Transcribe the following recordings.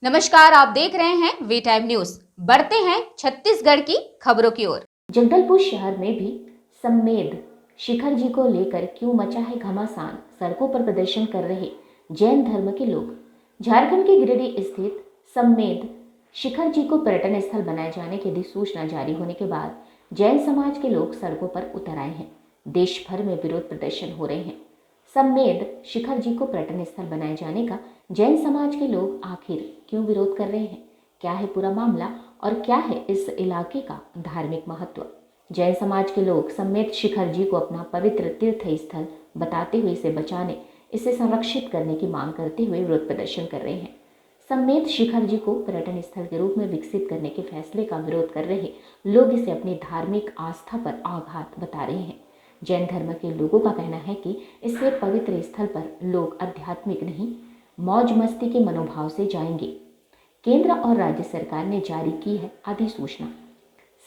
नमस्कार, आप देख रहे हैं वी टाइम न्यूज। बढ़ते हैं छत्तीसगढ़ की खबरों की ओर। जगदलपुर शहर में भी सम्मेद शिखर जी को लेकर क्यों मचा है घमासान। सड़कों पर प्रदर्शन कर रहे जैन धर्म के लोग। झारखंड के गिरिडीह स्थित सम्मेद शिखर जी को पर्यटन स्थल बनाए जाने की अधिसूचना जारी होने के बाद जैन समाज के लोग सड़कों पर उतर आए हैं। देश भर में विरोध प्रदर्शन हो रहे हैं। सम्मेद शिखर जी को पर्यटन स्थल बनाए जाने का जैन समाज के लोग आखिर क्यों विरोध कर रहे हैं, क्या है पूरा मामला और क्या है इस इलाके का धार्मिक महत्व। जैन समाज के लोग सम्मेद शिखर जी को अपना पवित्र तीर्थ स्थल बताते हुए इसे बचाने, इसे संरक्षित करने की मांग करते हुए विरोध प्रदर्शन कर रहे हैं। सम्मेद शिखर जी को पर्यटन स्थल के रूप में विकसित करने के फैसले का विरोध कर रहे लोग इसे अपनी धार्मिक आस्था पर आघात बता रहे हैं। जैन धर्म के लोगों का कहना है कि इससे पवित्र स्थल पर लोग आध्यात्मिक नहीं, मौज मस्ती के मनोभाव से जाएंगे। केंद्र और राज्य सरकार ने जारी की है अधिसूचना।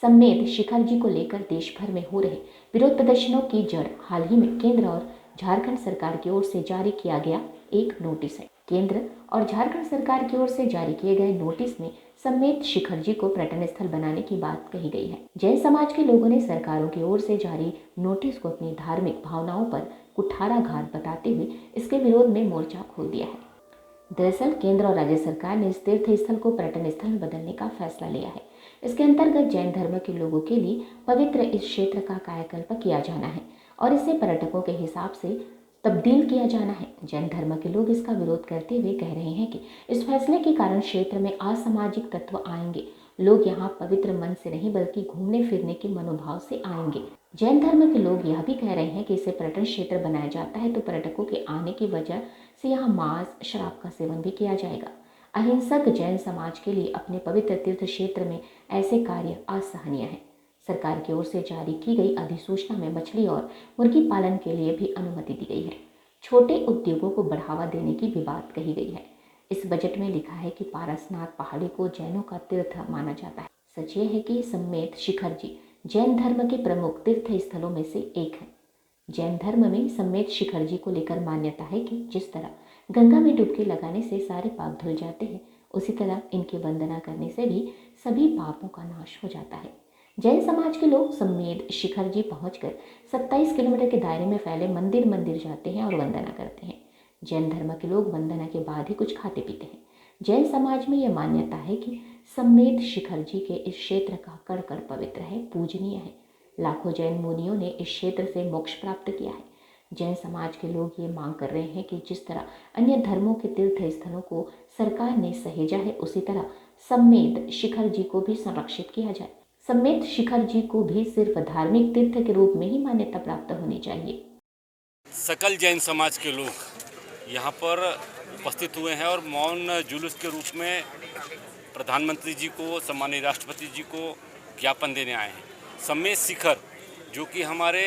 सम्मेद शिखर जी को लेकर देश भर में हो रहे विरोध प्रदर्शनों की जड़ हाल ही में केंद्र और झारखंड सरकार की ओर से जारी किया गया एक नोटिस है। केंद्र और झारखंड सरकार की ओर से जारी किए गए नोटिस में सम्मेद शिखर जी को पर्यटन स्थल बनाने की बात कही गई है। जैन समाज के लोगों ने सरकारों की ओर से जारी नोटिस को अपनी धार्मिक भावनाओं पर कुठाराघात बताते हुए इसके विरोध में मोर्चा खोल दिया है। दरअसल केंद्र और राज्य सरकार ने इस तीर्थ स्थल को पर्यटन स्थल में बदलने का फैसला लिया है। इसके अंतर्गत जैन धर्म के लोगों के लिए पवित्र इस क्षेत्र का कायाकल्प किया जाना है और इसे पर्यटकों के हिसाब से तब्दील किया जाना है। जैन धर्म के लोग इसका विरोध करते हुए कह रहे हैं कि इस फैसले के कारण क्षेत्र में असामाजिक तत्व आएंगे। लोग यहाँ पवित्र मन से नहीं बल्कि घूमने फिरने के मनोभाव से आएंगे। जैन धर्म के लोग यह भी कह रहे हैं कि इसे पर्यटन क्षेत्र बनाया जाता है तो पर्यटकों के आने की वजह से यहाँ मांस, शराब का सेवन भी किया जाएगा। अहिंसक जैन समाज के लिए अपने पवित्र तीर्थ क्षेत्र में ऐसे कार्य असहनीय है। सरकार की ओर से जारी की गई अधिसूचना में मछली और मुर्गी पालन के लिए भी अनुमति दी गई है। छोटे उद्योगों को बढ़ावा देने की भी बात कही गई है। इस बजट में लिखा है कि पारसनाथ पहाड़ी को जैनों का तीर्थ माना जाता है। सच ये है कि सम्मेद शिखर जी जैन धर्म के प्रमुख तीर्थ स्थलों में से एक है। जैन धर्म में सम्मेद शिखर जी को लेकर मान्यता है कि जिस तरह गंगा में डुबकी लगाने से सारे पाप धुल जाते हैं, उसी तरह इनकी वंदना करने से भी सभी पापों का नाश हो जाता है। जैन समाज के लोग सम्मेद शिखर जी पहुंचकर 27 किलोमीटर के दायरे में फैले मंदिर मंदिर जाते हैं और वंदना करते हैं। जैन धर्म के लोग वंदना के बाद ही कुछ खाते पीते हैं। जैन समाज में यह मान्यता है कि सम्मेद शिखर जी के इस क्षेत्र का कण कण पवित्र है, पूजनीय है। लाखों जैन मुनियों ने इस क्षेत्र से मोक्ष प्राप्त किया है। जैन समाज के लोग ये मांग कर रहे हैं कि जिस तरह अन्य धर्मों के तीर्थ स्थलों को सरकार ने सहेजा है, उसी तरह सम्मेद शिखर जी को भी संरक्षित किया जाए। सम्मेद शिखर जी को भी सिर्फ धार्मिक तीर्थ के रूप में ही मान्यता प्राप्त होनी चाहिए। सकल जैन समाज के लोग यहाँ पर उपस्थित हुए हैं और मौन जुलूस के रूप में प्रधानमंत्री जी को, सम्मानीय राष्ट्रपति जी को ज्ञापन देने आए हैं। सम्मेद शिखर जो कि हमारे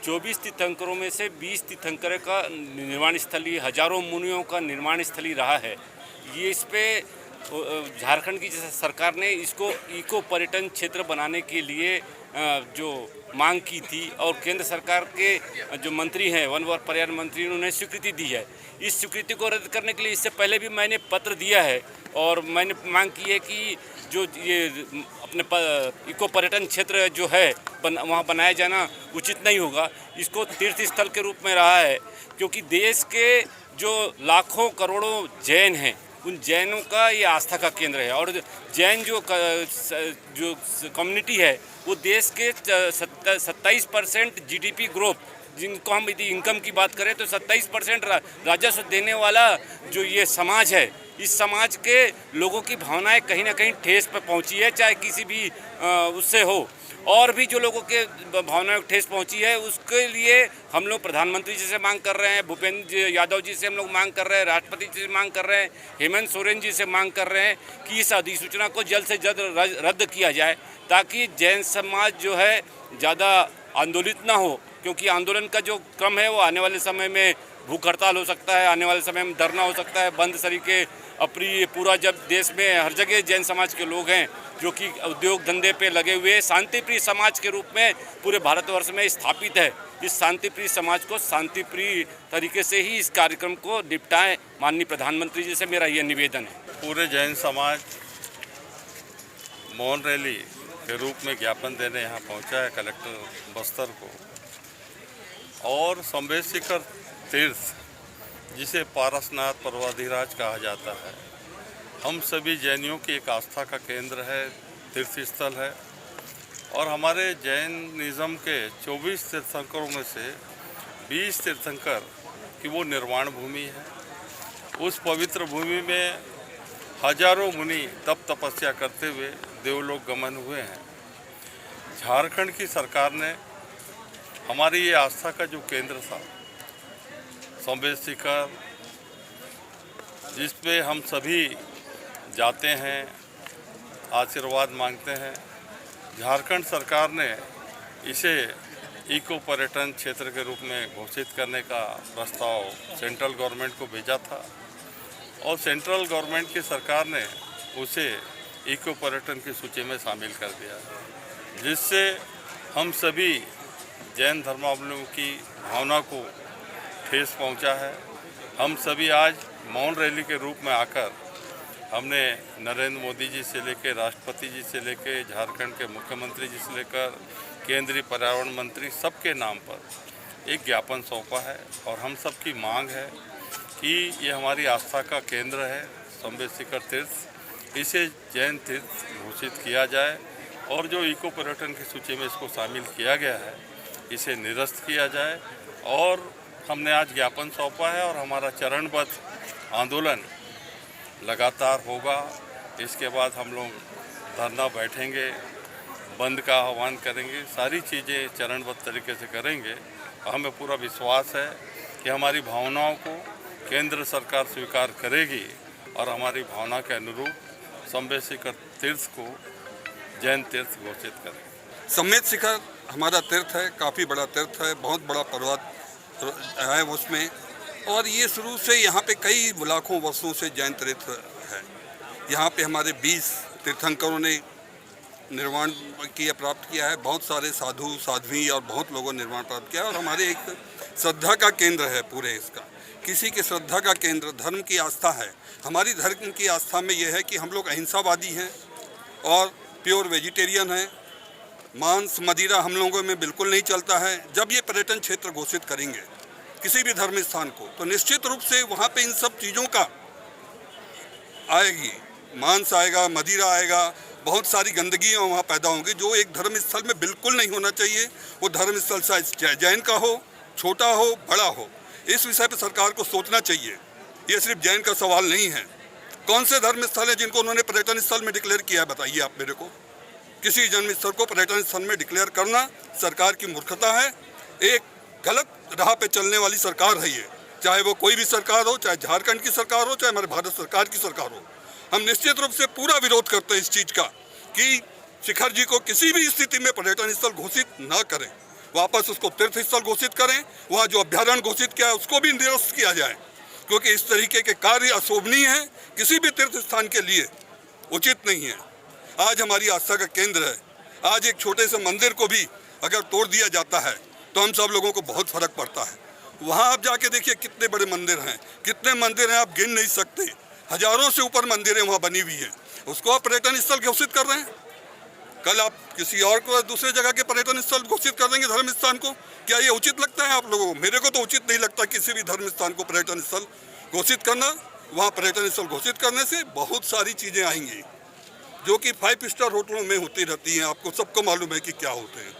24 तीर्थंकरों में से 20 तीर्थंकर का निर्माण स्थली, हजारों मुनियों का निर्माण स्थली रहा है। ये इस पे झारखंड की सरकार ने इसको इको पर्यटन क्षेत्र बनाने के लिए जो मांग की थी और केंद्र सरकार के जो मंत्री हैं, वन व पर्यावरण मंत्री, उन्होंने स्वीकृति दी है। इस स्वीकृति को रद्द करने के लिए इससे पहले भी मैंने पत्र दिया है और मैंने मांग की है कि जो ये अपने इको पर्यटन क्षेत्र जो है वहाँ बनाया जाना उचित नहीं होगा। इसको तीर्थ स्थल के रूप में रहा है क्योंकि देश के जो लाखों करोड़ों जैन हैं, उन जैनों का ये आस्था का केंद्र है और जैन जो कम्युनिटी है वो देश के 27% जीडीपी ग्रोथ, जिनको हम यदि इनकम की बात करें तो 27% राजस्व देने वाला जो ये समाज है, इस समाज के लोगों की भावनाएं कहीं ना कहीं ठेस पर पहुंची है, चाहे किसी भी उससे हो। और भी जो लोगों के भावनाओं को ठेस पहुंची है, उसके लिए हम लोग प्रधानमंत्री जी से मांग कर रहे हैं, भूपेंद्र यादव जी से हम लोग मांग कर रहे हैं, राष्ट्रपति जी से मांग कर रहे हैं, हेमंत सोरेन जी से मांग कर रहे हैं कि इस अधिसूचना को जल्द से जल्द रद्द किया जाए ताकि जैन समाज जो है ज़्यादा आंदोलित ना हो। क्योंकि आंदोलन का जो क्रम है वो आने वाले समय में भूख हड़ताल हो सकता है, आने वाले समय में धरना हो सकता है, बंद सरीके अप्रिय पूरा, जब देश में हर जगह जैन समाज के लोग हैं जो कि उद्योग धंधे पे लगे हुए शांतिप्रिय समाज के रूप में पूरे भारतवर्ष में स्थापित है। इस शांतिप्रिय समाज को शांतिप्रिय तरीके से ही इस कार्यक्रम को निपटाएं। माननीय प्रधानमंत्री जी से मेरा यह निवेदन है। पूरे जैन समाज मौन रैली के रूप में ज्ञापन देने यहाँ पहुँचा है कलेक्टर बस्तर को। और संवेद शिखर तीर्थ जिसे पारसनाथ पर्वताधिराज कहा जाता है, हम सभी जैनियों की एक आस्था का केंद्र है, तीर्थ स्थल है। और हमारे जैनिज़्म के 24 तीर्थंकरों में से 20 तीर्थंकर की वो निर्वाण भूमि है। उस पवित्र भूमि में हजारों मुनि तप तपस्या करते हुए देवलोक गमन हुए हैं। झारखंड की सरकार ने हमारी ये आस्था का जो केंद्र था संवेद शिखर, जिस पे हम सभी जाते हैं, आशीर्वाद मांगते हैं, झारखंड सरकार ने इसे इको पर्यटन क्षेत्र के रूप में घोषित करने का प्रस्ताव सेंट्रल गवर्नमेंट को भेजा था और सेंट्रल गवर्नमेंट की सरकार ने उसे इको पर्यटन की सूची में शामिल कर दिया, जिससे हम सभी जैन धर्मावलंबियों की भावना को ठेस पहुंचा है। हम सभी आज मौन रैली के रूप में आकर हमने नरेंद्र मोदी जी से लेकर राष्ट्रपति जी से लेकर झारखंड के मुख्यमंत्री जी से लेकर केंद्रीय पर्यावरण मंत्री सबके नाम पर एक ज्ञापन सौंपा है। और हम सब की मांग है कि ये हमारी आस्था का केंद्र है संवेद शिखर तीर्थ, इसे जैन तीर्थ घोषित किया जाए और जो इको पर्यटन की सूची में इसको शामिल किया गया है इसे निरस्त किया जाए। और हमने आज ज्ञापन सौंपा है और हमारा चरणबद्ध आंदोलन लगातार होगा। इसके बाद हम लोग धरना बैठेंगे, बंद का आह्वान करेंगे, सारी चीज़ें चरणबद्ध तरीके से करेंगे। हमें पूरा विश्वास है कि हमारी भावनाओं को केंद्र सरकार स्वीकार करेगी और हमारी भावना के अनुरूप संवेद शिखर तीर्थ को जैन तीर्थ घोषित करेगी। संवेद शिखर हमारा तीर्थ है, काफ़ी बड़ा तीर्थ है, बहुत बड़ा पर्वत है उसमें। और ये शुरू से यहाँ पे कई लाखों वर्षों से जैन तीर्थ है। यहाँ पे हमारे 20 तीर्थंकरों ने निर्वाण किया, प्राप्त किया है। बहुत सारे साधु साध्वी और बहुत लोगों ने निर्वाण प्राप्त किया है। और हमारे एक श्रद्धा का केंद्र है पूरे इसका, किसी की श्रद्धा का केंद्र, धर्म की आस्था है। हमारी धर्म की आस्था में यह है कि हम लोग अहिंसावादी हैं और प्योर वेजिटेरियन हैं। मांस मदिरा हम लोगों में बिल्कुल नहीं चलता है। जब ये पर्यटन क्षेत्र घोषित करेंगे किसी भी धर्म स्थान को, तो निश्चित रूप से वहाँ पे इन सब चीज़ों का आएगी, मांस आएगा, मदिरा आएगा, बहुत सारी गंदगियाँ वहाँ पैदा होंगी जो एक धर्म स्थल में बिल्कुल नहीं होना चाहिए। वो धर्म स्थल चाहे जैन का हो, छोटा हो, बड़ा हो, इस विषय पर सरकार को सोचना चाहिए। ये सिर्फ जैन का सवाल नहीं है। कौन से धर्म स्थल हैं जिनको उन्होंने पर्यटन स्थल में डिक्लेयर किया है, बताइए आप मेरे को। किसी जन्म स्थल को पर्यटन स्थल में डिक्लेयर करना सरकार की मूर्खता है। एक गलत राह पे चलने वाली सरकार है ये, चाहे वो कोई भी सरकार हो, चाहे झारखंड की सरकार हो, चाहे हमारे भारत सरकार की सरकार हो। हम निश्चित रूप से पूरा विरोध करते हैं इस चीज़ का कि शिखर जी को किसी भी स्थिति में पर्यटन स्थल घोषित न करें, वापस उसको तीर्थ स्थल घोषित करें। वहाँ जो अभ्यारण्य घोषित किया है उसको भी निरस्त किया जाए, क्योंकि इस तरीके के कार्य अशोभनीय हैं, किसी भी तीर्थ स्थान के लिए उचित नहीं है। आज हमारी आस्था का केंद्र है। आज एक छोटे से मंदिर को भी अगर तोड़ दिया जाता है तो हम सब लोगों को बहुत फर्क पड़ता है। वहाँ आप जाके देखिए कितने बड़े मंदिर हैं, कितने मंदिर हैं आप गिन नहीं सकते। हजारों से ऊपर मंदिरें वहाँ बनी हुई हैं, उसको आप पर्यटन स्थल घोषित कर रहे हैं। कल आप किसी और को दूसरे जगह के पर्यटन स्थल घोषित कर देंगे धर्म स्थान को। क्या ये उचित लगता है आप लोगों को? मेरे को तो उचित नहीं लगता किसी भी धर्म स्थान को पर्यटन स्थल घोषित करना। वहाँ पर्यटन स्थल घोषित करने से बहुत सारी चीज़ें आएंगी जो कि 5 स्टार होटलों में होती रहती हैं। आपको सबको मालूम है कि क्या होते हैं।